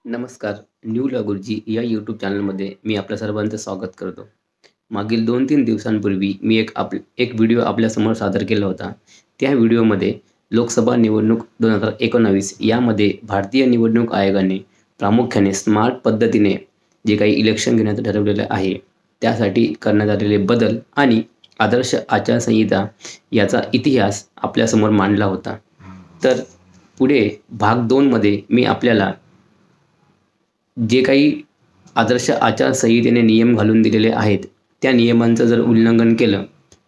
नमस्कार. New law गुरुजी या यूट्यूब चॅनलमध्ये मी आपल्या सर्वांचं स्वागत करतो. मागील 2-3 दिवसांपूर्वी मी एक व्हिडिओ आपल्यासमोर सादर केला होता. त्या व्हिडिओमध्ये लोकसभा निवडणूक 2019 यामध्ये भारतीय निवडणूक आयोगाने प्रामुख्याने स्मार्ट पद्धतीने जे काही इलेक्शन घेण्याचं ठरवलेलं आहे, त्यासाठी करण्यात आलेले बदल आणि आदर्श आचारसंहिता याचा इतिहास आपल्यासमोर मांडला होता. तर पुढे भाग 2 मध्ये मी आपल्याला जे काही आदर्श आचारसंहितेने नियम घालून दिलेले आहेत, त्या नियमांचं जर उल्लंघन केलं,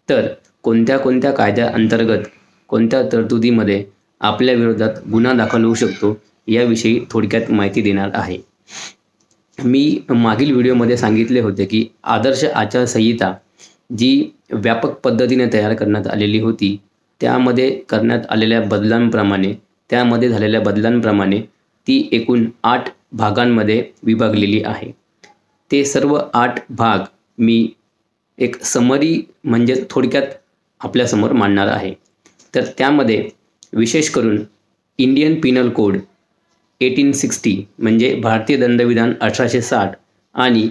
तर कोणत्या कायद्याअंतर्गत, कोणत्या तरतुदीमध्ये आपल्या विरोधात गुन्हा दाखल होऊ शकतो, याविषयी थोडक्यात माहिती देणार आहे. मी मागील व्हिडिओमध्ये सांगितले होते की आदर्श आचारसंहिता जी व्यापक पद्धतीने तयार करण्यात आलेली होती, त्यामध्ये झालेल्या बदलांप्रमाणे ती एकूण 8 भागांमध्ये विभागलेली आहे. ते सर्व 8 भाग मी एक समरी म्हणजे थोडक्यात आपल्यासमोर मांडणार आहे. तर त्यामध्ये विशेष करून इंडियन पिनल कोड 1860 म्हणजे भारतीय दंडविधान 1860 आणि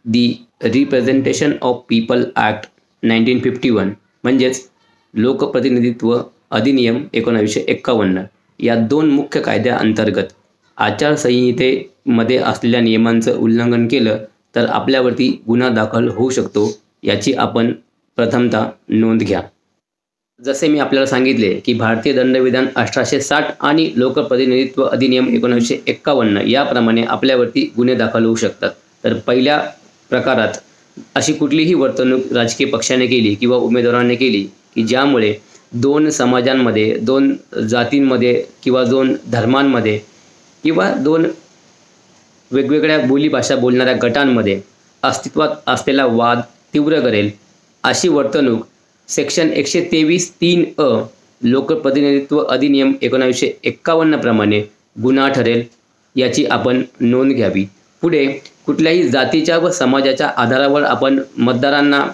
दी रिप्रेझेंटेशन ऑफ पीपल ॲक्ट 1951 म्हणजेच लोकप्रतिनिधित्व अधिनियम 1951 या 2 मुख्य कायद्याअंतर्गत आचारसंहितेमध्ये असलेल्या नियमांचं उल्लंघन केलं तर आपल्यावरती गुन्हा दाखल होऊ शकतो, याची आपण प्रथमतः नोंद घ्या. जसे मी आपल्याला सांगितले की भारतीय दंडविधान 1860 आणि लोकप्रतिनिधित्व अधिनियम 1951 याप्रमाणे आपल्यावरती गुन्हे दाखल होऊ शकतात. तर पहिल्या प्रकारात अशी कुठलीही वर्तणूक राजकीय पक्षाने केली किंवा उमेदवाराने केली की ज्यामुळे 2 समाजांमध्ये, 2 जातींमध्ये किंवा 2 धर्मांमध्ये किंवा 2 वेगवेगळ्या बोलीभाषा बोलणाऱ्या गटांमध्ये अस्तित्वात असलेला वाद तीव्र करेल, अशी वर्तणूक सेक्शन 123(3)(अ) लोकप्रतिनिधित्व अधिनियम 1951 प्रमाणे गुन्हा ठरेल, याची आपण नोंद घ्यावी. पुढे कुठल्याही जातीच्या व समाजाच्या आधारावर आपण मतदारांना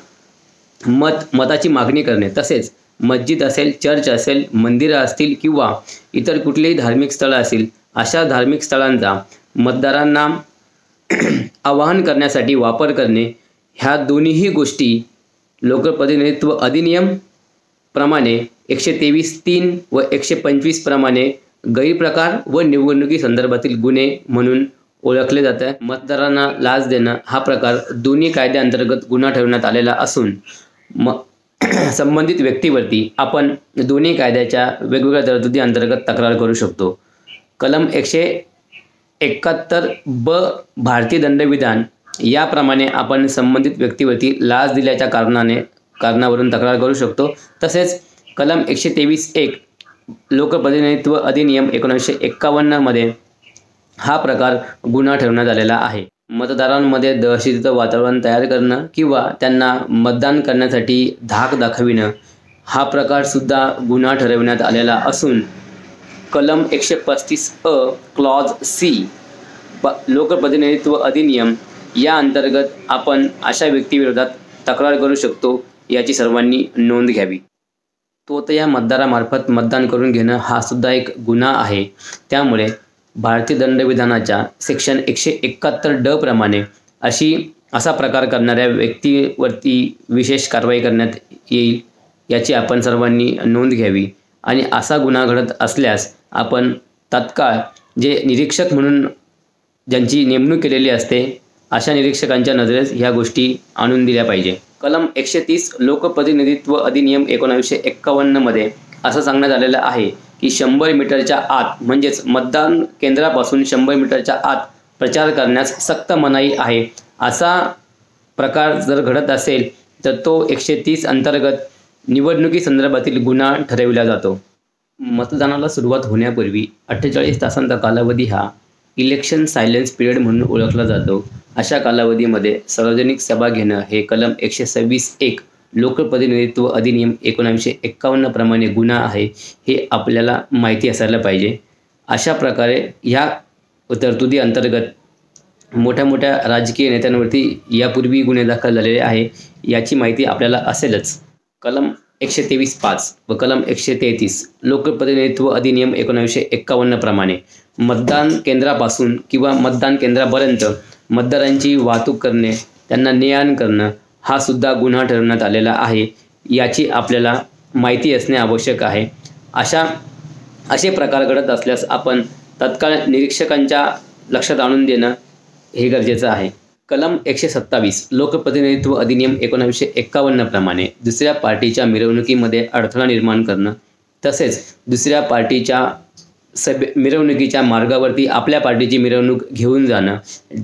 मताची मागणी करणे, तसेच मस्जिद असेल, चर्च असेल, मंदिरं असतील किंवा इतर कुठलेही धार्मिक स्थळं असतील, अशा धार्मिक स्थळांचा मतदारांना आवाहन करण्यासाठी वापर करणे, ह्या दोन्हीही गोष्टी लोकप्रतिनिधित्व अधिनियम प्रमाणे 123(3) व 125 प्रमाणे गैरप्रकार व निवडणुकी संदर्भातील गुन्हे म्हणून ओळखले जातात. मतदारांना लाच देणं हा प्रकार दोन्ही कायद्याअंतर्गत गुन्हा ठरवण्यात आलेला असून संबंधित व्यक्तीवरती आपण दोन्ही कायद्याच्या वेगवेगळ्या तरतुदी अंतर्गत तक्रार करू शकतो. कलम 171(ब) भारतीय दंडविधान याप्रमाणे आपण संबंधित व्यक्तीवरती लाच दिल्याच्या कारणावरून तक्रार करू शकतो. तसेच कलम 123(1) लोकप्रतिनिधित्व अधिनियम 1951 मध्ये हा प्रकार गुन्हा ठरवण्यात आलेला आहे. मतदारांमध्ये दहशतीचं वातावरण तयार करणं किंवा त्यांना मतदान करण्यासाठी धाक दाखविणं, हा प्रकारसुद्धा गुन्हा ठरवण्यात आलेला असून कलम 135(अ) क्लॉज C लोकप्रतिनिधित्व अधिनियम या अंतर्गत आपण अशा व्यक्तीविरोधात तक्रार करू शकतो, याची सर्वांनी नोंद घ्यावी. या मतदारामार्फत मतदान करून घेणं हा सुद्धा एक गुन्हा आहे. त्यामुळे भारतीय दंडविधानाच्या सेक्शन 171(ड) प्रमाणे असा प्रकार करणाऱ्या व्यक्तीवरती विशेष कारवाई करण्यात येईल, याची आपण सर्वांनी नोंद घ्यावी. आणि असा गुन्हा घडत असल्यास आपण तात्काळ जे निरीक्षक म्हणून ज्यांची नेमणूक केलेली असते, अशा निरीक्षकांच्या नजरेस ह्या गोष्टी आणून दिल्या पाहिजे. कलम 130 लोकप्रतिनिधित्व अधिनियम 1951 मध्ये असं सांगण्यात आलेलं आहे की 100 मीटरच्या आत म्हणजेच मतदान केंद्रापासून 100 मीटरच्या आत प्रचार करण्यास सक्त मनाई आहे. असा प्रकार जर घडत असेल तर तो 130 अंतर्गत निवडणुकी संदर्भातील गुन्हा ठरविला जातो. मतदानाला सुरुवात होण्यापूर्वी 48 तासांचा कालावधी हा इलेक्शन सायलेन्स पिरियड म्हणून ओळखला जातो. अशा कालावधीमध्ये सार्वजनिक सभा घेणं हे कलम 126(1) लोकप्रतिनिधित्व अधिनियम 1951 प्रमाणे गुन्हा आहे, हे आपल्याला माहिती असायला पाहिजे. अशा प्रकारे ह्या तरतुदी अंतर्गत मोठ्या मोठ्या राजकीय नेत्यांवरती यापूर्वी गुन्हे दाखल झालेले आहे, याची माहिती आपल्याला असेलच. कलम 123(5) व कलम 133 लोकप्रतिनिधित्व अधिनियम 1951 प्रमाणे मतदान केंद्रापासून किंवा मतदान केंद्रापर्यंत मतदारांची वाहतूक करणे, त्यांना ने-आण करणं हा सुद्धा गुन्हा ठरवण्यात आलेला आहे. याची आपल्याला माहिती असणे आवश्यक आहे. असे प्रकार घडत असल्यास आपण तत्काळ निरीक्षकांच्या लक्षात आणून देणं हे गरजेचं आहे. कलम 127 लोकप्रतिनिधित्व अधिनियम 1951 प्रमाणे दुसऱ्या पार्टीच्या मिरवणुकीमध्ये अडथळा निर्माण करणं, तसेच दुसऱ्या पार्टीच्या मिरवणुकीच्या मार्गावरती आपल्या पार्टीची मिरवणूक घेऊन जाणं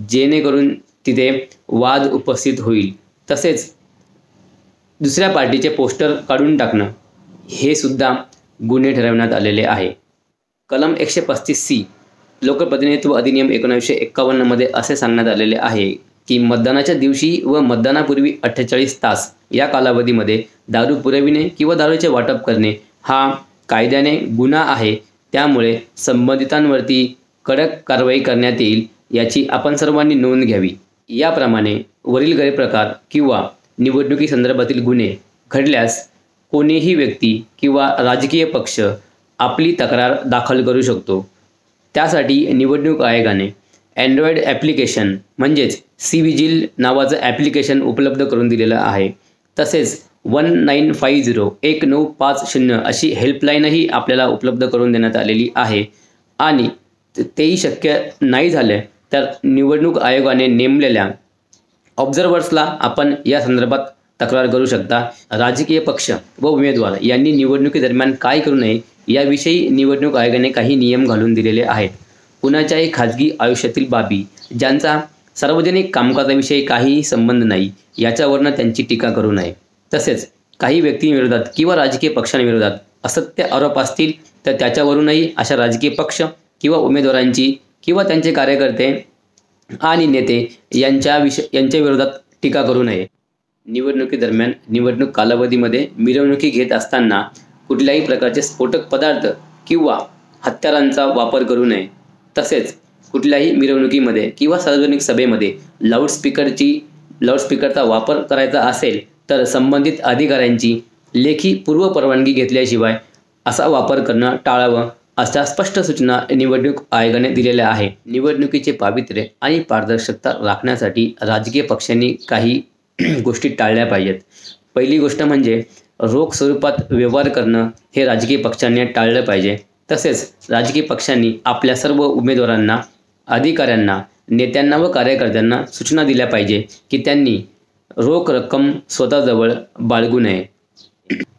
जेणेकरून तिथे वाद उपस्थित होईल, तसेच दुसऱ्या पार्टीचे पोस्टर काढून टाकणं हे सुद्धा गुन्हे ठरवण्यात आलेले आहे. कलम 135(c) लोकप्रतिनिधित्व अधिनियम 1951 मध्ये असे सांगण्यात आलेले आहे की मतदानाच्या दिवशी व मतदानापूर्वी 48 तास या कालावधीमध्ये दारू पुरविणे किंवा दारूचे वाटप करणे हा कायद्याने गुन्हा आहे. त्यामुळे संबंधितांवरती कडक कारवाई करण्यात येईल, याची आपण सर्वांनी नोंद घ्यावी. याप्रमाणे वरील गैरप्रकार किंवा निवडणुकीसंदर्भातील गुन्हे घडल्यास कोणीही व्यक्ती किंवा राजकीय पक्ष आपली तक्रार दाखल करू शकतो. त्यासाठी निवडणूक आयोगाने अँड्रॉइड ॲप्लिकेशन म्हणजेच सी-विजिल नावाचं ॲप्लिकेशन उपलब्ध करून दिलेलं आहे. तसेच 1950 अशी हेल्पलाईनही आपल्याला उपलब्ध करून देण्यात आलेली आहे. आणि तेही शक्य नाही झालं तर निवडणूक आयोगाने नेमलेल्या ऑब्झर्वर्सला आपण या संदर्भात तक्रार करू शकता. राजकीय पक्ष व उमेदवार यांनी निवडणुकीदरम्यान काय करू नये याविषयी निवडणूक आयोगाने काही नियम घालून दिलेले आहेत. कुणाच्याही खाजगी आयुष्यातील बाबी ज्यांचा सार्वजनिक कामकाजाविषयी काहीही संबंध नाही याच्यावरनं त्यांची टीका करू नये. तसेच काही व्यक्तींविरोधात किंवा राजकीय पक्षांविरोधात असत्य आरोप असतील तर त्याच्यावरूनही अशा राजकीय पक्ष किंवा उमेदवारांची किंवा त्यांचे कार्यकर्ते आणि नेते यांच्या विरोधात टीका करू नये. निवडणुकीदरम्यान निवडणूक कालावधीमध्ये मिरवणुकी घेत असताना कुठल्याही प्रकारचे स्फोटक पदार्थ किंवा हत्यारांचा वापर करू नये. तसेच कुठल्याही मिरवणुकीमध्ये किंवा सार्वजनिक सभेमध्ये लाऊडस्पीकरचा वापर करायचा असेल तर संबंधित अधिकाऱ्यांची लेखी पूर्वपरवानगी घेतल्याशिवाय असा वापर करणं टाळावं, अशा स्पष्ट सूचना निवडणूक आयोगाने दिलेल्या आहे. निवडणुकीचे पावित्र्य आणि पारदर्शकता राखण्यासाठी राजकीय पक्षांनी काही गोष्टी टाळल्या पाहिजेत. पहिली गोष्ट म्हणजे रोख स्वरूपात व्यवहार करणं हे राजकीय पक्षांनी टाळलं पाहिजे. तसेच राजकीय पक्षांनी आपल्या सर्व उमेदवारांना, अधिकाऱ्यांना, नेत्यांना व कार्यकर्त्यांना सूचना दिल्या पाहिजे की त्यांनी रोख रक्कम स्वतःजवळ बाळगू नये.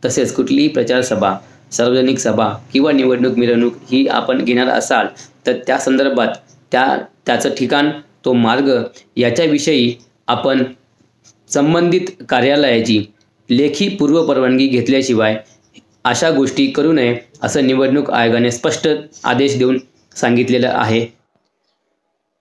तसेच कुठलीही प्रचार सभा, सार्वजनिक सभा किंवा निवडणूक मिरवणूक ही आपण घेणार असाल तर त्या संदर्भात त्याचं ठिकाण, तो मार्ग याच्याविषयी आपण संबंधित कार्यालयाची लेखी पूर्वपरवानगी घेतल्याशिवाय अशा गोष्टी करू नये असं निवडणूक आयोगाने स्पष्ट आदेश देऊन सांगितलेलं आहे.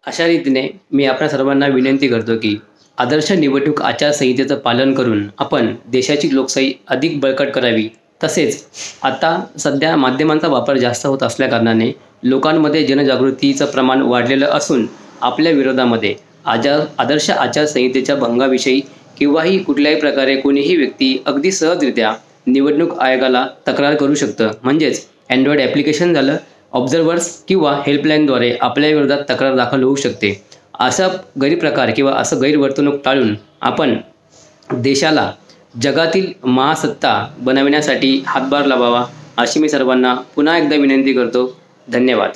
अशा रीतीने मी आपल्या सर्वांना विनंती करतो की आदर्श निवडणूक आचारसंहितेचं पालन करून आपण देशाची लोकशाही अधिक बळकट करावी. तसेच आता सध्या माध्यमांचा वापर जास्त होत असल्याकारणाने लोकांमध्ये जनजागृतीचं प्रमाण वाढलेलं असून आपल्या विरोधामध्ये आदर्श आचारसंहितेच्या भंगाविषयी किंवाही कुठल्याही प्रकारे कोणीही व्यक्ती अगदी सहजरित्या निवडणूक आयोगाला तक्रार करू शकतं. म्हणजेच अँड्रॉइड ॲप्लिकेशन झालं, ऑब्झर्वर्स किंवा हेल्पलाईनद्वारे आपल्या विरोधात तक्रार दाखल होऊ शकते. असा गैरप्रकार किंवा असं गैरवर्तणूक टाळून आपण देशाला जगातील महासत्ता बनविण्यासाठी हातभार लावावा अशी मी सर्वांना पुन्हा एकदा विनंती करतो. धन्यवाद.